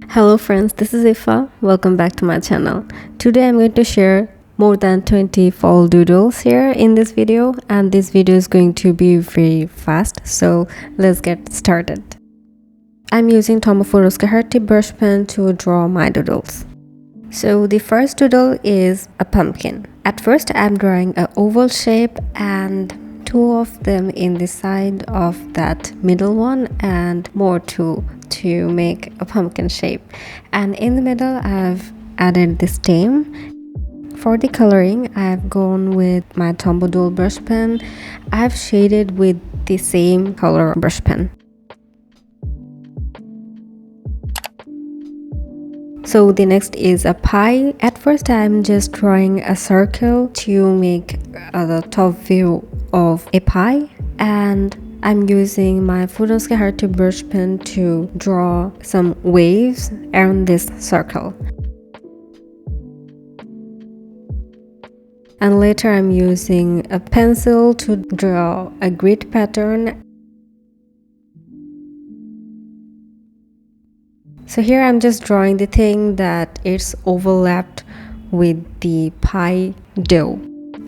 Hello friends, this is Ifa. Welcome back to my channel. Today I'm going to share more than 20 fall doodles here in this video, and this video is going to be very fast, so let's get started. I'm using Tomoforoska brush pen to draw my doodles. So the first doodle is a pumpkin. At first I'm drawing an oval shape and two of them in the side of that middle one and more two to make a pumpkin shape, and in the middle I've added the stem. For the coloring I've gone with my Tombow Doodle brush pen. I've shaded with the same color brush pen. So the next is a pie. At first I'm just drawing a circle to make the top view of a pie, and I'm using my Fudoska brush pen to draw some waves around this circle. And later I'm using a pencil to draw a grid pattern. So here I'm just drawing the thing that it's overlapped with the pie dough.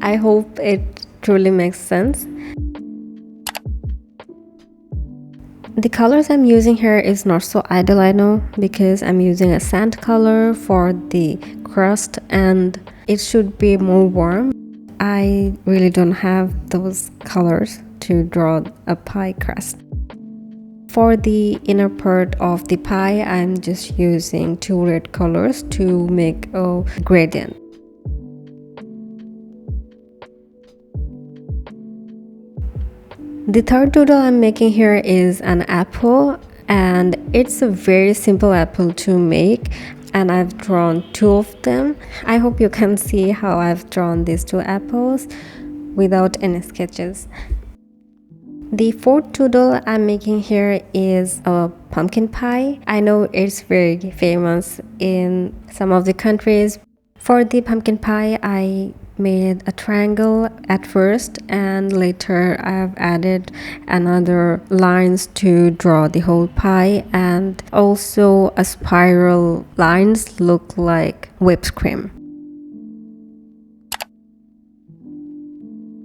I hope it truly makes sense. The colors I'm using here is not so ideal, I know, because I'm using a sand color for the crust and it should be more warm. I really don't have those colors to draw a pie crust. For the inner part of the pie, I'm just using two red colors to make a gradient. The third doodle I'm making here is an apple, and it's a very simple apple to make, and I've drawn two of them. I hope you can see how I've drawn these two apples without any sketches. The fourth doodle I'm making here is a pumpkin pie. I know it's very famous in some of the countries. For the pumpkin pie, I made a triangle at first, and later I've added another lines to draw the whole pie, and also a spiral lines look like whipped cream.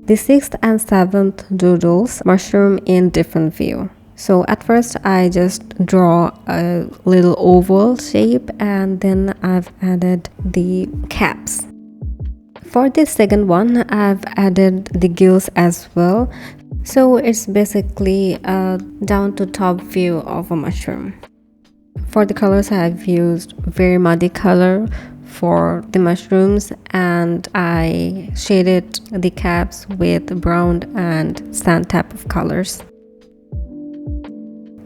The sixth and seventh doodles mushroom in different view. So at first I just draw a little oval shape, and then I've added the caps. For the second one I've added the gills as well. So it's basically a down to top view of a mushroom. For the colors I've used very muddy color for the mushrooms, and I shaded the caps with brown and sand type of colors.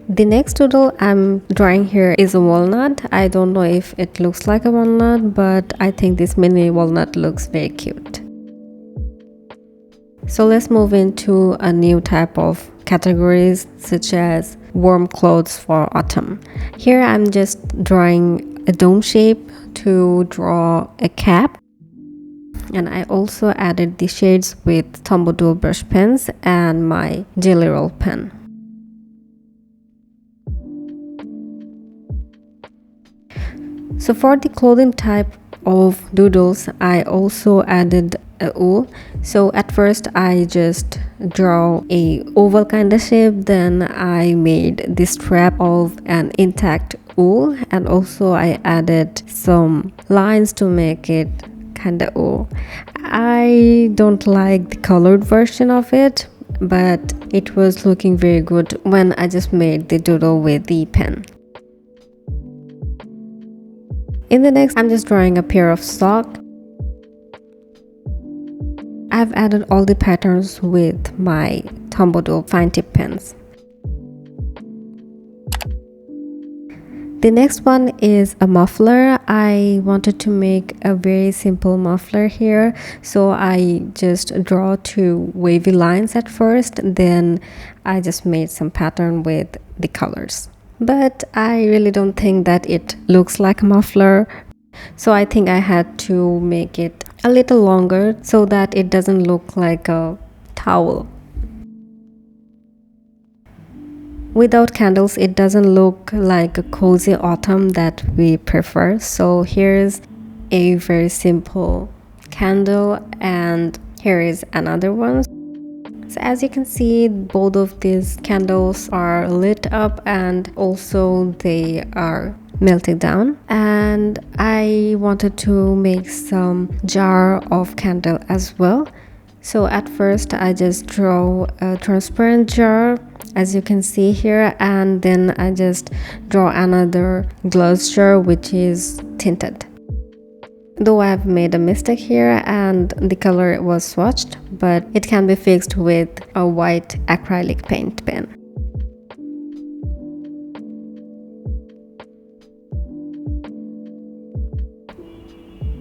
The next doodle I'm drawing here is a walnut. I don't know if it looks like a walnut, but I think this mini walnut looks very cute. So let's move into a new type of categories, such as warm clothes for autumn. Here I'm just drawing a dome shape to draw a cap, and I also added the shades with Tombow Doodle brush pens and my Jelly Roll pen. So for the clothing type of doodles, I also added a wool. So at first I just draw a oval kind of shape, then I made the strap of an intact wool, and also I added some lines to make it kind of wool. I don't like the colored version of it, but it was looking very good when I just made the doodle with the pen. In the next, I'm just drawing a pair of socks. I've added all the patterns with my Tombow Doodle fine tip pens. The next one is a muffler. I wanted to make a very simple muffler here, so I just draw two wavy lines at first, then I just made some pattern with the colors. But I really don't think that it looks like a muffler, so I think I had to make it a little longer so that it doesn't look like a towel. Without candles, it doesn't look like a cozy autumn that we prefer. So here's a very simple candle, and here is another one. So as you can see, both of these candles are lit up and also they are melted down. And I wanted to make some jar of candle as well. So at first I just draw a transparent jar, as you can see here, and then I just draw another glass jar which is tinted. Though I've made a mistake here and the color was swatched, but it can be fixed with a white acrylic paint pen.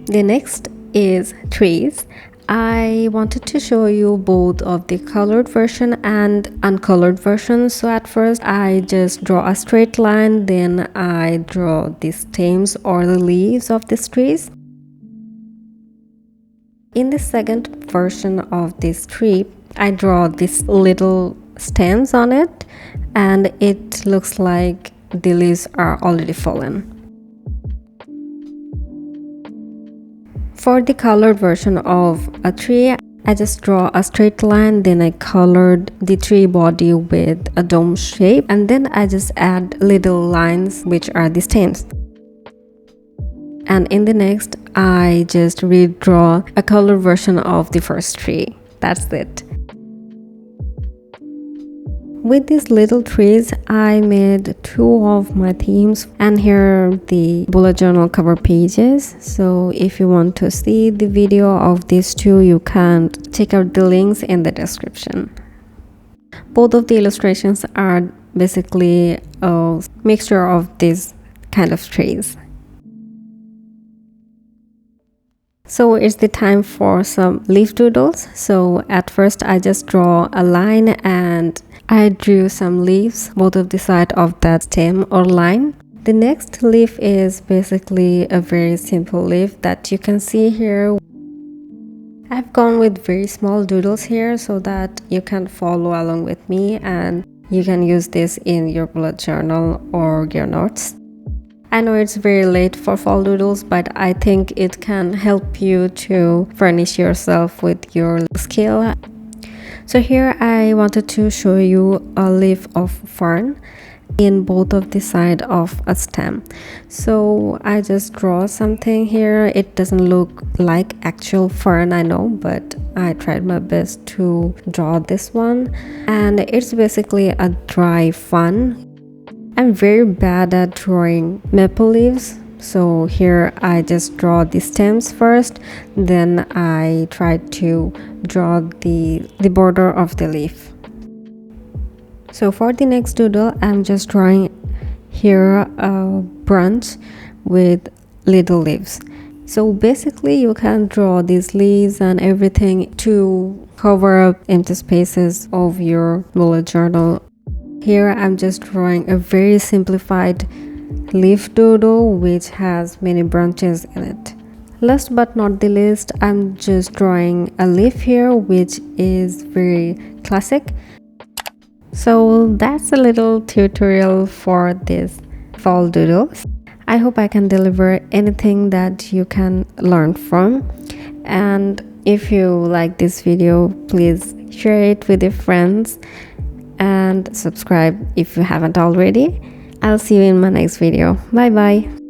The next is trees. I wanted to show you both of the colored version and uncolored version. So at first I just draw a straight line, then I draw the stems or the leaves of these trees. In the second version of this tree, I draw these little stems on it, and it looks like the leaves are already fallen. For the colored version of a tree, I just draw a straight line, then I colored the tree body with a dome shape, and then I just add little lines which are the stems. And in the next, I just redraw a colored version of the first tree. That's it. With these little trees, I made two of my themes, and here are the bullet journal cover pages. So if you want to see the video of these two, you can check out the links in the description. Both of the illustrations are basically a mixture of these kind of trees. So it's the time for some leaf doodles. So at first I just draw a line and I drew some leaves both of the side of that stem or line. The next leaf is basically a very simple leaf that you can see here. I've gone with very small doodles here so that you can follow along with me and you can use this in your bullet journal or your notes. I know it's very late for fall doodles, but I think it can help you to furnish yourself with your skill. So here I wanted to show you a leaf of fern in both of the side of a stem. So I just draw something here. It doesn't look like actual fern, I know, but I tried my best to draw this one. And it's basically a dry fern. I'm very bad at drawing maple leaves, so here I just draw the stems first, then I try to draw the border of the leaf. So for the next doodle, I'm just drawing here a branch with little leaves. So basically you can draw these leaves and everything to cover up empty spaces of your bullet journal. Here I'm just drawing a very simplified leaf doodle which has many branches in it. Last but not the least, I'm just drawing a leaf here which is very classic. So that's a little tutorial for this fall doodles. I hope I can deliver anything that you can learn from. And if you like this video, please share it with your friends and subscribe if you haven't already. I'll see you in my next video. Bye bye.